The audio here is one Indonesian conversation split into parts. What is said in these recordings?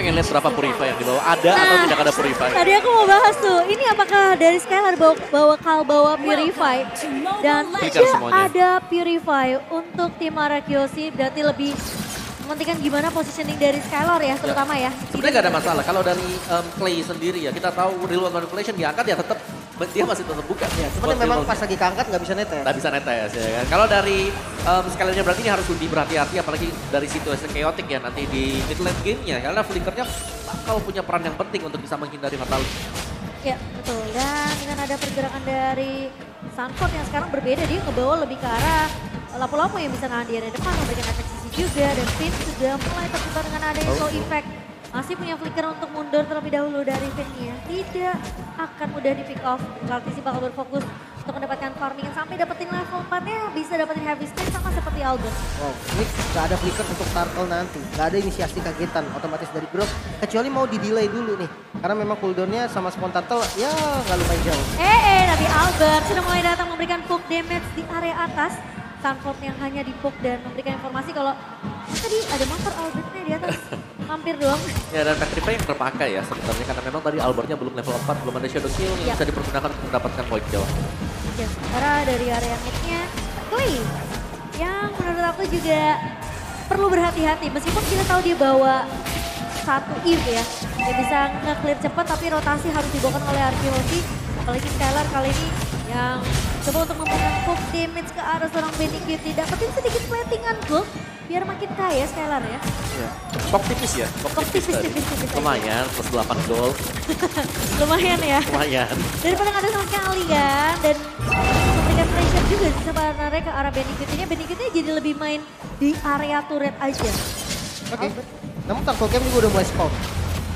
pengen lihat berapa Purify yang dibawa. Ada atau tidak ada Purify? Tadi aku mau bahas tuh, ini apakah dari Skylar bawa Purify dan Flicker semuanya. ada Purify untuk tim Arakiosi, berarti lebih mementingkan gimana positioning dari Skylar ya, terutama ya. Sebenarnya nggak ada masalah. Kalau dari Clay sendiri ya, kita tahu real world manipulation diangkat ya tetap dia masih tetap buka. Ya, cuman memang pas lagi keangkat nggak bisa netes. Nggak bisa netes ya kan. Kalau dari Skylarnya berarti ini harus lebih berhati-hati apalagi dari situasi chaotic ya nanti di mid lane game-nya. Karena flickernya bakal punya peran yang penting untuk bisa menghindari fatality. Ya betul, dan dengan ada pergerakan dari Sanford yang sekarang berbeda, dia ngebawa lebih ke arah lapu-lapu yang bisa nahan di area depan, memberikan efek sisi juga, dan Finn sudah mulai terputar dengan adanya slow effect. Masih punya flicker untuk mundur terlebih dahulu dari Finn-nya. Tidak akan mudah di pick off. Kaltisi bakal berfokus untuk mendapatkan farming sampai dapetin level 4-nya, bisa dapetin heavy spin sama seperti Albert. Wow, ini gak ada flicker untuk turtle nanti. Gak ada inisiasi kagetan otomatis dari Grok. Kecuali mau di-delay dulu nih. Karena memang cooldown-nya sama spawn turtle ya gak lumayan jauh. Tapi Albert sudah mulai datang memberikan poke damage di area atas. Sanford yang hanya di poke dan memberikan informasi kalau tadi ada monster Albertnya di atas. Mampir doang. Ya dan Petrify yang terpakai ya sebenarnya karena memang tadi Albertnya belum level 4, belum ada Shadow Kill yang bisa dipergunakan untuk mendapatkan point jauh. Ya, sementara dari area mid-nya, Clay yang menurut aku juga perlu berhati-hati. Meskipun kita tahu dia bawa satu Eve ya, dia bisa nge-clear cepat tapi rotasi harus dibawakan oleh Arkeologi. Apalagi Skylar kali ini yang coba untuk memberikan poke damage ke arah seorang Benny Cutie. Dapetin sedikit platingan gold biar makin kaya Skylar ya. Iya. Pok tipis ya, pok tipis tadi. Lumayan, plus 8 gold. Lumayan ya. Lumayan. Daripada nggak ada sama sekali kan. Dan memberikan pressure juga sebenarnya ke arah Benny Cutie-nya. Benny Cutie jadi lebih main di area turret aja. Oke. Namun Turtle Camp juga udah mulai spawn.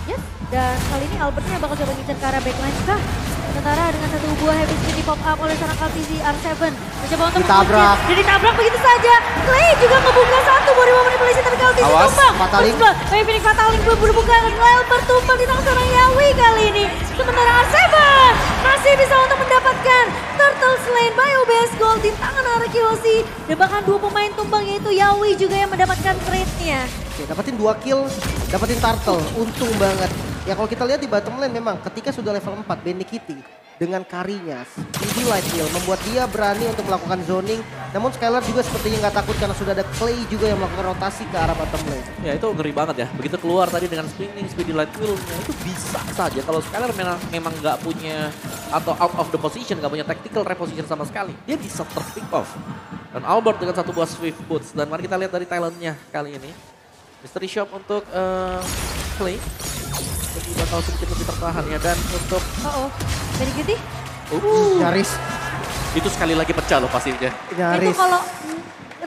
Yes, dan kali ini Albertnya bakal coba ngincer ke arah backline kah? Sementara dengan satu buah heavy spin di pop up oleh seorang Kaltisi R7. Mencoba untuk ditabrak. Dan ditabrak begitu saja. Clay juga ngebuka satu buah riwa manipulasi tapi Kaltisi tumbang. Fataling. Phoenix Fataling belum berbuka. Albert tumbang di tangan seorang Yawi kali ini. Sementara R7 masih bisa untuk mendapatkan Turtle Slain by OBS Gold di tangan Arkeologi. Dan bahkan dua pemain tumbang yaitu Yawi juga yang mendapatkan trade-nya. Oke, dapetin 2 kill, dapetin turtle, untung banget. Ya kalau kita lihat di bottom lane memang ketika sudah level 4, Benny Kitty dengan karinya, Speedy Light Wheel membuat dia berani untuk melakukan zoning. Namun Skylar juga sepertinya nggak takut karena sudah ada Clay juga yang melakukan rotasi ke arah bottom lane. Ya itu ngeri banget ya, begitu keluar tadi dengan spinning, Speedy Light Wheel-nya itu bisa saja. Kalau Skylar memang nggak punya atau out of the position, nggak punya tactical reposition sama sekali, dia bisa ter-pick off. Dan Albert dengan satu buah Swift Boots, dan mari kita lihat dari talentnya kali ini. Mystery Shop untuk Clay. Jadi bakal sedikit lebih tertahan ya. Dan untuk Benny Cutie. Nyaris. Itu sekali lagi pecah loh pastinya. Nyaris. Itu kalau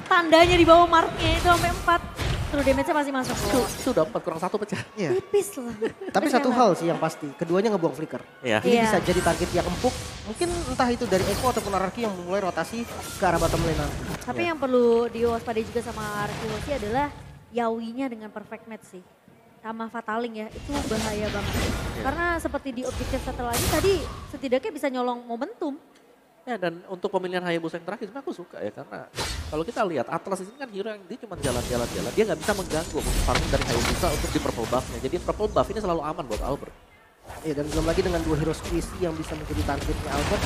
tandanya di bawah marknya itu sampai 4. True damage-nya masih masuk. Itu udah 4 kurang 1 pecah. Iya. Tipis lah. Tapi satu hal sih yang pasti, keduanya ngebuang flicker. Iya. Ini bisa jadi target yang empuk. Mungkin entah itu dari Echo ataupun Araki yang mulai rotasi ke arah bottom lane nanti. Tapi yang perlu diwaspadai juga sama Arkeologi adalah Yawinya dengan perfect match sih. Sama Fataling ya, itu bahaya banget. Karena seperti di objektif setelah ini tadi setidaknya bisa nyolong momentum. Ya dan untuk pemilihan Hayabusa yang terakhir sebenarnya aku suka ya. Karena kalau kita lihat Atlas ini kan hero yang dia cuma jalan-jalan. Dia nggak bisa mengganggu farming dari Hayabusa untuk di purple buff-nya. Jadi purple buff ini selalu aman buat Albert. Ya dan belum lagi dengan 2 hero squishy yang bisa menjadi targetnya Albert.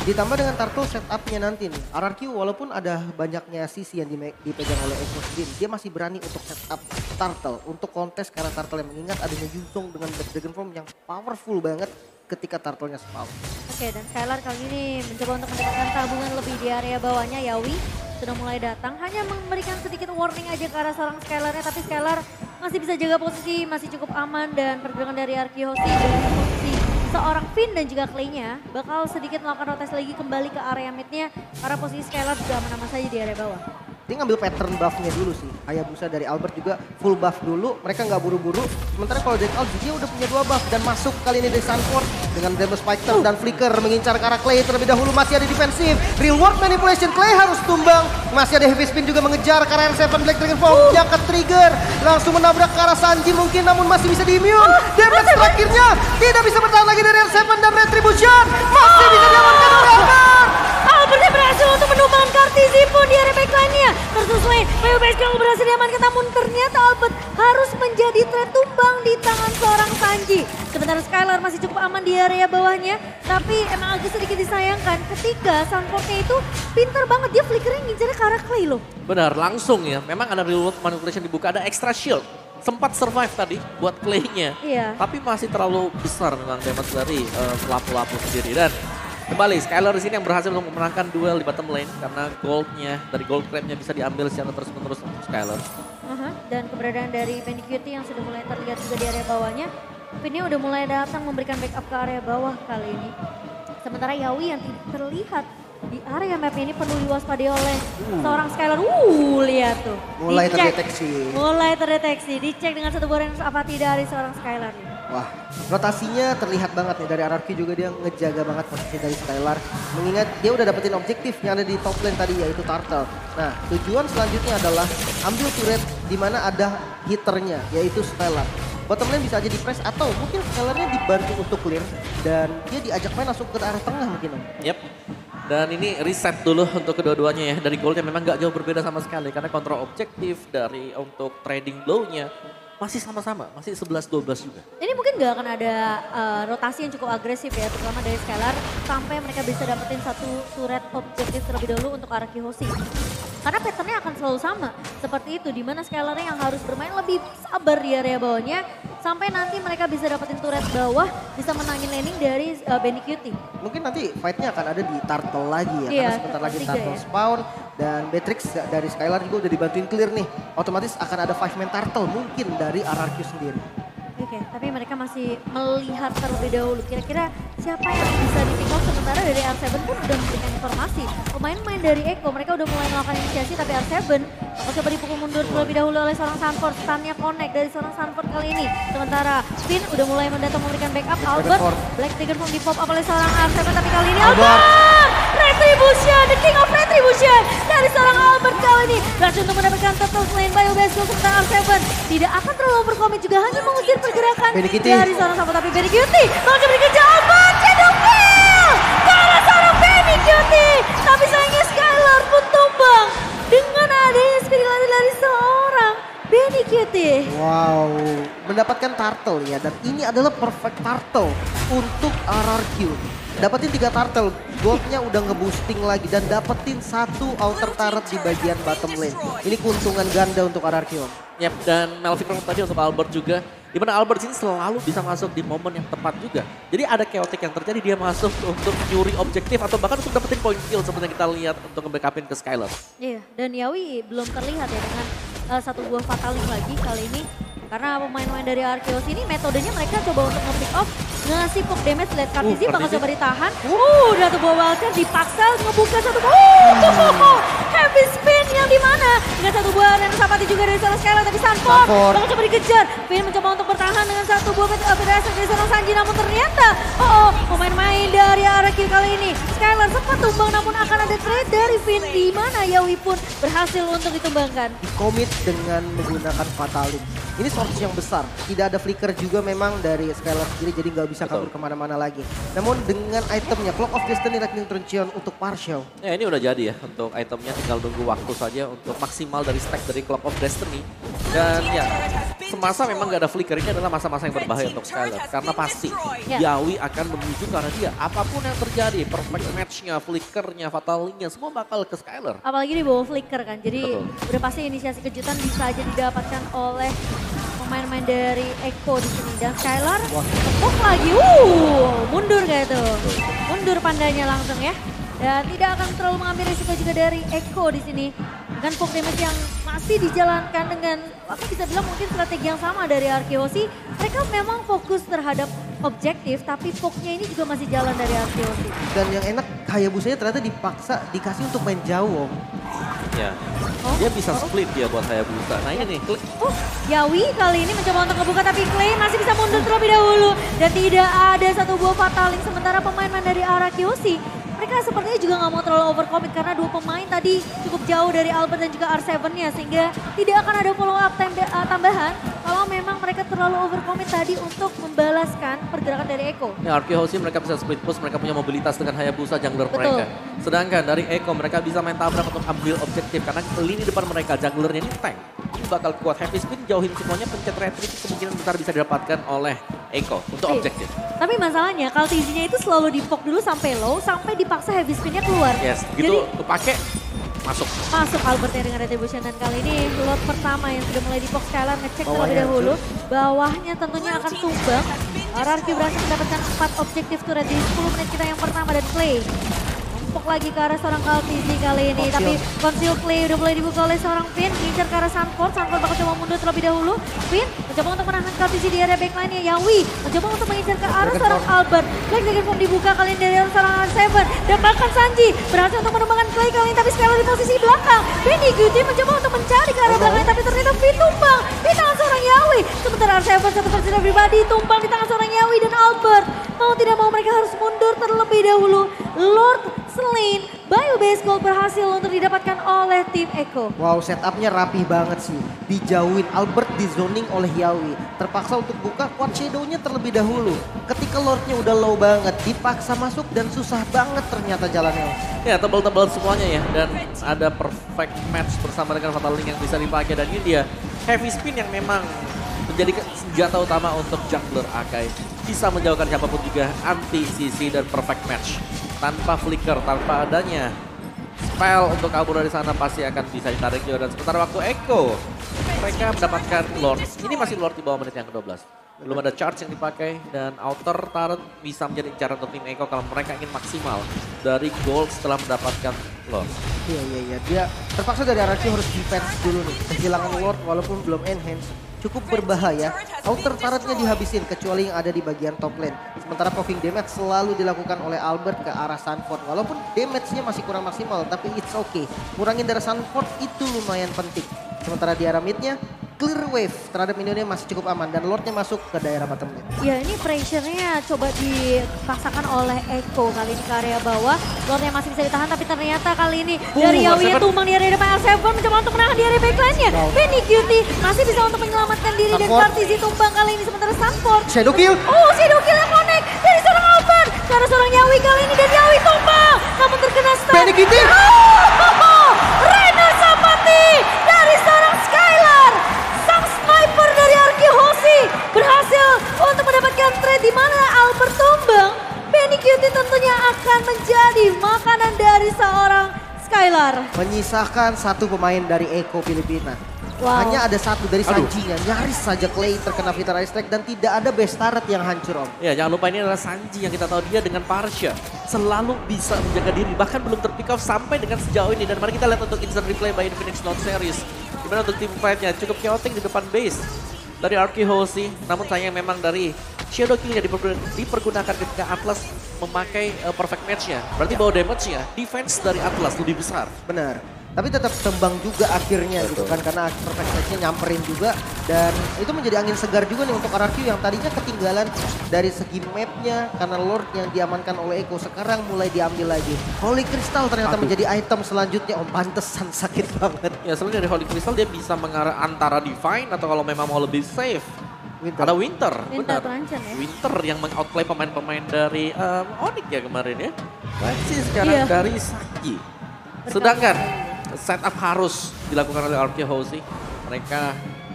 Ditambah dengan turtle setup-nya nanti nih. RRQ walaupun ada banyaknya sisi yang dipegang oleh Echo sendiri, dia masih berani untuk setup turtle. Untuk kontes karena turtle yang mengingat adanya Yuzong dengan Black Dragon Form yang powerful banget ketika turtle-nya spawn. Oke, dan Skylar kali ini mencoba untuk mendapatkan tabungan lebih di area bawahnya. Yawi sudah mulai datang, hanya memberikan sedikit warning aja ke arah seorang Skylar-nya. Tapi Skylar masih bisa jaga posisi, masih cukup aman. Dan pergerakan dari Arkeologi dari posisi seorang Finn dan juga Clay-nya bakal sedikit melakukan rotasi lagi kembali ke area mid-nya. Karena posisi Skylar juga aman-aman saja di area bawah. Dia ngambil pattern buff-nya dulu sih. Hayabusa dari Albert juga full buff dulu. Mereka nggak buru-buru. Sementara kalau dari Albert dia udah punya 2 buff. Dan masuk kali ini dari Sanford. Dengan Demon Spectre dan Flicker mengincar ke arah Clay terlebih dahulu. Masih ada defensif. Real world manipulation. Clay harus tumbang. Masih ada heavy spin juga mengejar ke arah R7 Black Dragon Form. Yang ke trigger. Langsung menabrak ke arah Sanji mungkin. Namun masih bisa di-immune. Damage terakhirnya tidak bisa bertahan lagi dari R7 dan Retribution. Masih bisa diamankan oleh Albert. Albertnya berhasil berhasil untuk menumbangkan Kartisi pun di area backline-nya. Versus lane, Bayu Baskel berhasil diamankan namun ternyata Albert harus menjadi threat tumbang di tangan seorang Sanji. Sementara Skylar masih cukup aman di area bawahnya, tapi emang agak sedikit disayangkan ketika Sunfordnya itu pintar banget, dia flickernya ngincernya ke arah Clay loh. Benar, langsung ya. Memang ada real world manipulation dibuka, ada extra shield. Sempat survive tadi buat Clay-nya. Iya. Tapi masih terlalu besar memang damage dari lapu-lapu sendiri. Dan kembali Skylar di sini yang berhasil untuk memenangkan duel di bottom lane. Karena goldnya, dari gold crab-nya bisa diambil secara terus-menerus untuk Skylar. Dan keberadaan dari Bandicuty yang sudah mulai terlihat juga di area bawahnya. Vinny udah mulai datang memberikan backup ke area bawah kali ini. Sementara Yawi yang tidak terlihat di area map ini perlu diwaspadai oleh seorang Skylar. Lihat tuh. Mulai Dicek. terdeteksi. Mulai terdeteksi. Dicek dengan satu buah range apati dari seorang Skylar nih. Wah, rotasinya terlihat banget nih dari RRQ juga dia ngejaga banget posisi dari Skylar. Mengingat dia udah dapetin objektif yang ada di top lane tadi yaitu Turtle. Nah, tujuan selanjutnya adalah ambil turret di mana ada hitternya yaitu Skylar. Bottom lane bisa aja di press atau mungkin Skylarnya dibantu untuk clear dan dia diajak main langsung ke arah tengah mungkin Om. Yep. Dan ini reset dulu untuk kedua-duanya ya. Dari goalnya memang gak jauh berbeda sama sekali. Karena kontrol objektif dari untuk trading blow-nya masih sama-sama. Masih 11-12 juga. Ini mungkin gak akan ada rotasi yang cukup agresif ya, terutama dari Skylar. Sampai mereka bisa dapetin satu turret objektif terlebih dahulu untuk arah Kihoshi. Karena patternnya akan selalu sama. Seperti itu, dimana Skylarnya yang harus bermain lebih sabar di area bawahnya. Sampai nanti mereka bisa dapetin turret bawah, bisa menangin laning dari Bandicuty. Mungkin nanti fight-nya akan ada di Turtle lagi ya. Iya, Karena sebentar lagi tiga Turtle ya. spawn. Dan Beatrix dari Skylar juga udah dibantuin clear nih. Otomatis akan ada 5-man Turtle mungkin dari RRQ sendiri. Oke, tapi mereka masih melihat terlebih dahulu. Kira-kira siapa yang bisa di-pick off, sementara dari R7 pun udah memberikan informasi. Pemain-pemain dari Echo, mereka udah mulai melakukan inisiasi, tapi R7 akan coba dipukul mundur terlebih dahulu oleh seorang Sanford. Stunnya connect dari seorang Sanford kali ini. Sementara Spin udah mulai mendatang memberikan backup. Albert, Black Trigger pun di-pop up oleh seorang R7, tapi kali ini Albert! Retribution, the king of retribution dari seorang Albert kali ini. Berhasil untuk mendapatkan turtle lane Bayu Baskel, sementara R7 tidak akan terlalu berkomit juga, hanya mengusir pergerakan Bandicuty. dari seorang Sanford. Tapi Bandicuty langsung dikejar Albert, shadow kill karena seorang Bandicuty. Tapi sayangnya Skylar pun tumbang dengan adanya speed lari dari seorang Bandicuty. Wow, mendapatkan Turtle ya. Dan ini adalah perfect Turtle untuk RRQ. Dapetin 3 Turtle, goldnya udah ngeboosting lagi dan dapetin 1 outer turret di bagian bottom lane. Ini keuntungan ganda untuk RRQ. Yep, dan Melvin tadi untuk Albert juga. Dimana Albert ini selalu bisa masuk di momen yang tepat juga. Jadi ada chaotic yang terjadi, dia masuk untuk nyuri objektif atau bahkan untuk dapetin point kill seperti yang kita lihat untuk nge-backupin ke Skylar. Iya, dan Yawi belum terlihat ya dengan satu buah fataling lagi kali ini. Karena pemain-pemain dari Arkeos ini metodenya mereka coba untuk nge-pick off, ngasih poke damage, lihat Kartisi bakal coba ditahan. Udah tuh bawa wildcard dipaksa ngebuka satu heavy spin yang dimana dengan satu buah dan sapati juga dari seorang Skylar, tapi Sanford bakal coba dikejar. Finn mencoba untuk bertahan dengan satu buah PDS dari seorang Sanji, namun ternyata pemain-main dari RRQ kali ini Skylar sempat tumbang, namun akan ada trade dari Finn di mana Yawi pun berhasil untuk ditumbangkan. Commit dengan menggunakan fataling. Ini source yang besar, tidak ada flicker juga memang dari Skylar sendiri, jadi nggak bisa kabur kemana-mana lagi. Namun dengan itemnya Clock of Destiny Lightning Truncheon untuk partial. Ya ini udah jadi ya untuk itemnya, tinggal nunggu waktu saja untuk maksimal dari stack dari Clock of Destiny. Dan ya semasa memang gak ada flicker, ini adalah masa-masa yang berbahaya untuk Skylar. Karena pasti Yawi akan menuju ke arah dia. Apapun yang terjadi, perfect match-nya, flickernya, fatalingnya, semua bakal ke Skylar. Apalagi di bawah flicker kan, jadi udah pasti inisiasi kejutan bisa aja didapatkan oleh pemain-pemain dari Echo di sini. Dan Skylar tepuk lagi, mundur kayak itu. Mundur pandanya langsung ya. Dan tidak akan terlalu mengambil risiko juga dari Echo di sini. Dengan poke damage yang masih dijalankan dengan, aku bisa bilang mungkin strategi yang sama dari Arkeosi. Mereka memang fokus terhadap objektif, tapi poke-nya ini juga masih jalan dari Arkeosi. Dan yang enak, Hayabusanya ternyata dipaksa dikasih untuk main jauh. Ya, dia bisa split dia buat Hayabusa. Nah ini nih, klik. Yawi kali ini mencoba untuk ngebuka, tapi Clay masih bisa mundur terlebih dahulu. Dan tidak ada satu buah fataling, sementara pemain-pemain dari Arkeosi mereka sepertinya juga nggak mau terlalu overcommit karena dua pemain tadi cukup jauh dari Albert dan juga R7-nya, sehingga tidak akan ada follow up tambahan kalau memang mereka terlalu overcommit tadi untuk membalaskan pergerakan dari Eko. Ya, Arkehosi mereka bisa split push, mereka punya mobilitas dengan Hayabusa jungler Betul. mereka. Sedangkan dari Eko mereka bisa main tabrak untuk ambil objektif karena lini depan mereka junglernya ini tank. Ini bakal kuat. Heavy spin jauhin semuanya, pencet retreat kemungkinan besar bisa didapatkan oleh Eko untuk Iya. objektif. Tapi masalahnya Kaltizinya itu selalu di-poke dulu sampai low, sampai dipaksa heavy spinnya keluar. Yes, Jadi gitu kepake masuk. masuk Albertnya dengan Retribution dan kali ini Lord pertama yang sudah mulai di-poke Skylar ngecek terlebih Bawahnya dahulu. Bawahnya tentunya akan tumbang. RRQ berhasil mendapatkan 4 objektif turret di 10 menit kita yang pertama dan Clay. Numpuk lagi ke arah seorang Kaltizi kali ini. Conceal. Tapi Conceal Clay udah mulai dibuka oleh seorang Finn. Ngincar ke arah Sanford. Sanford bakal coba mundur terlebih dahulu. Finn mencoba untuk menahan Kaltizi di area backline-nya. Yawi mencoba untuk mengincar ke arah seorang Albert. Clay Dragon Form dibuka kali ini dari seorang R7. Dan bahkan Sanji berhasil untuk menumbangkan Clay kali ini. Tapi Skylar di posisi belakang. Benny Guti mencoba untuk mencari ke arah belakang. Tapi ternyata Finn tumbang di tangan seorang Yawi. Sementara R7 satu versi pribadi tumbang di tangan seorang Yawi dan Albert. Mau tidak mau mereka harus mundur terlebih dahulu. Lord Slain, Bio Base Gold berhasil untuk didapatkan oleh tim Eko. Wow, setupnya rapi banget sih. Dijauhin, Albert di zoning oleh Yawi. Terpaksa untuk buka quad shadow-nya terlebih dahulu. Ketika Lordnya udah low banget, dipaksa masuk dan susah banget ternyata jalannya. Ya, tebal-tebal semuanya ya. Dan ada perfect match bersama dengan Fatal Link yang bisa dipakai. Dan ini dia heavy spin yang memang menjadi senjata utama untuk jungler Akai. Bisa menjauhkan siapapun juga anti CC dan perfect match. Tanpa flicker, tanpa adanya spell untuk kabur dari sana pasti akan bisa ditarik juga. Dan sementara waktu Eko, mereka mendapatkan Lord. Ini masih Lord di bawah menit yang ke-12. Belum ada charge yang dipakai dan outer turret bisa menjadi incaran untuk tim Eko kalau mereka ingin maksimal dari gold setelah mendapatkan Lord. Iya. Dia terpaksa dari RRQ harus defense dulu nih. Kehilangan Lord walaupun belum enhance. Cukup berbahaya. Outer turretnya dihabisin kecuali yang ada di bagian top lane. Sementara poking damage selalu dilakukan oleh Albert ke arah Sanford. Walaupun damage-nya masih kurang maksimal tapi it's okay. Kurangin dari Sanford itu lumayan penting. Sementara di arah mid-nya clear wave terhadap minionnya masih cukup aman dan Lordnya masuk ke daerah bottom lane. Ya ini pressure-nya coba dipaksakan oleh Eko kali ini ke area bawah. Lordnya masih bisa ditahan tapi ternyata kali ini dari Yawi yang tumbang di area depan R7 mencoba untuk menahan di area backline-nya. Wow. Benny Cutie masih bisa untuk menyelamatkan diri dan Sanford. Kartizi tumbang kali ini sementara Sanford. Shadow kill. Oh, Shadow Kill yang connect dari seorang Albert. Karena seorang Yawi kali ini dan Yawi tumbang. Namun terkena stun. Benny Cutie. Oh, Renner Sapati dari seorang Skylar. Sang sniper dari Arkehosi berhasil untuk mendapatkan trade di mana Albert tumbang. Benny Cutie tentunya akan menjadi makanan dari seorang Skylar. Menyisakan satu pemain dari Eko Filipina. Wow. Hanya ada satu dari Aduh. Sanji-nya. Nyaris saja Clay terkena Vitara Strike dan tidak ada base turret yang hancur om. Ya, jangan lupa ini adalah Sanji yang kita tahu dia dengan Parsha selalu bisa menjaga diri, bahkan belum terpick off sampai dengan sejauh ini. Dan mari kita lihat untuk instant replay by Infinix Note Series. Gimana untuk tim fight-nya, cukup chaotic di depan base dari Arkehosi. Namun sayang memang dari Shadow Kill-nya dipergunakan ketika Atlas memakai perfect match-nya. Berarti bawa damage-nya, defense dari Atlas lebih besar. Benar. Tapi tetap tembang juga akhirnya gitu kan karena perfect match-nya nyamperin juga dan itu menjadi angin segar juga nih untuk RRQ yang tadinya ketinggalan dari segi mapnya karena Lord yang diamankan oleh Eko sekarang mulai diambil lagi. Holy Crystal ternyata Aduh. menjadi item selanjutnya om, pantesan sakit banget. Ya, selain dari Holy Crystal dia bisa mengarah antara Divine atau kalau memang mau lebih safe. Winter. Ada Winter, Winter benar. terancam ya. Winter yang meng-outplay pemain-pemain dari Onyx ya kemarin ya. Masih sekarang Iya. dari Saki. Sedangkan setup harus dilakukan oleh Arkehosi.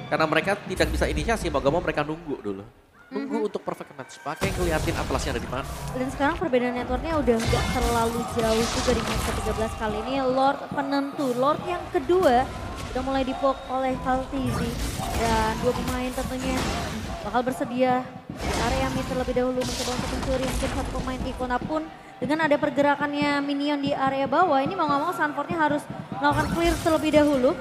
Karena mereka tidak bisa inisiasi, mau gak mau mereka nunggu dulu. Nunggu untuk perfect match, pakai ngeliatin Atlasnya ada di mana. Dan sekarang perbedaan networknya udah nggak terlalu jauh juga di match ke-13 kali ini. Lord penentu, Lord yang kedua udah mulai dipoke oleh Kaltizi. Dan dua pemain tentunya bakal bersedia di area mid terlebih dahulu mencoba untuk mencuri mungkin satu pemain Ikona pun. Dengan ada pergerakannya minion di area bawah, ini mau nggak mau Sanfordnya harus melakukan clear terlebih dahulu.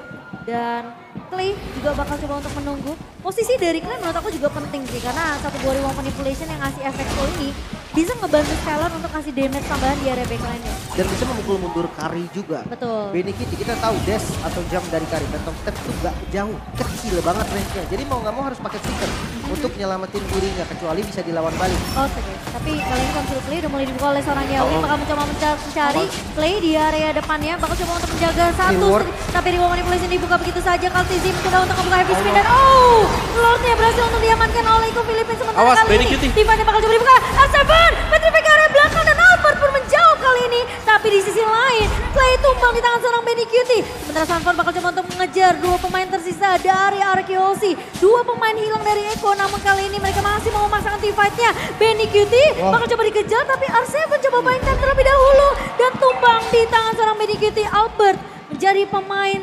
Dan Clay juga bakal coba untuk menunggu. Posisi dari Clay menurut aku juga penting sih. Karena satu body wall manipulation yang ngasih efek full ini bisa ngebantu Skylar untuk kasih damage tambahan di area backline-nya. Dan bisa memukul mundur Kari juga. Betul. Benny Kitty kita tahu dash atau jump dari Kari dan top step itu gak jauh, kecil banget range-nya. Jadi mau nggak mau harus pakai flicker untuk nyelamatin dirinya kecuali bisa dilawan balik. Oke, tapi kali ini Conceal Clay udah mulai dibuka oleh seorang Yawi. Bakal mencoba mencari Clay di area depannya. Bakal coba untuk menjaga satu. Reward. Tapi reward manipulation dibuka begitu saja. Kaltizi mencoba untuk membuka heavy spin dan oh! Lordnya berhasil untuk diamankan oleh Iko Philippines. Sementara Awas, kali Benny ini Cutie. Tifa-nya bakal coba dibuka. R7 petrified ke area belakang dan Albert pun menjauh kali ini. Tapi di sisi lain, Clay tumbang di tangan seorang Benny Cutie. Sementara Sanford bakal coba untuk mengejar dua pemain tersisa dari RKOC. Dua pemain hilang dari Eko, namun kali ini mereka masih mau memasangkan teamfight-nya. Benny Cutie bakal coba dikejar, tapi R7 coba mainkan terlebih dahulu. Dan tumbang di tangan seorang Benny Cutie. Albert menjadi pemain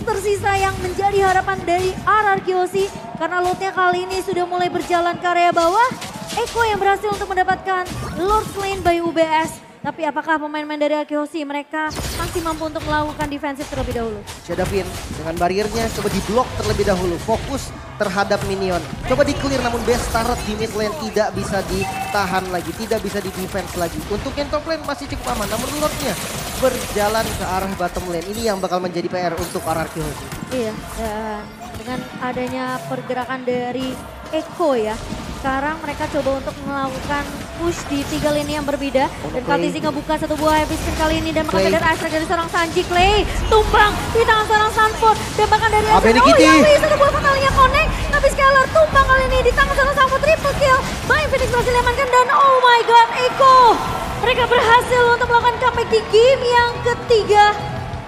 tersisa yang menjadi harapan dari RRQOC. Karena lootnya kali ini sudah mulai berjalan ke area bawah. Eko yang berhasil untuk mendapatkan Lord Lane by UBS. Tapi apakah pemain-pemain dari RRQOC mereka masih mampu untuk melakukan defensif terlebih dahulu? Shadowin dengan bariernya coba diblok terlebih dahulu. Fokus terhadap minion. Coba di-clear namun base turret di mid lane tidak bisa ditahan lagi. Tidak bisa di-defense lagi. Untuk yang top lane masih cukup aman. Namun Lordnya berjalan ke arah bottom lane. Ini yang bakal menjadi PR untuk RRQOC. Iya, dan dengan adanya pergerakan dari Eko ya. Sekarang mereka coba untuk melakukan push di 3 lini yang berbeda. Dan Kaltizi ngebuka satu buah habis kali ini dan mengambil dari Astra dari seorang Sanji. Clay tumbang di tangan seorang Sanford. Dan bahkan dari Astra, Yawi satu buah fatalnya connect. Tapi Scalar tumbang kali ini di tangan seorang Sanford, triple kill. Main Phoenix berhasil diamankan dan oh my god, Eko. Mereka berhasil untuk melakukan comeback di game yang ketiga.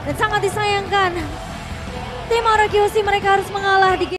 Dan sangat disayangkan. Tim RRQOC mereka harus mengalah di game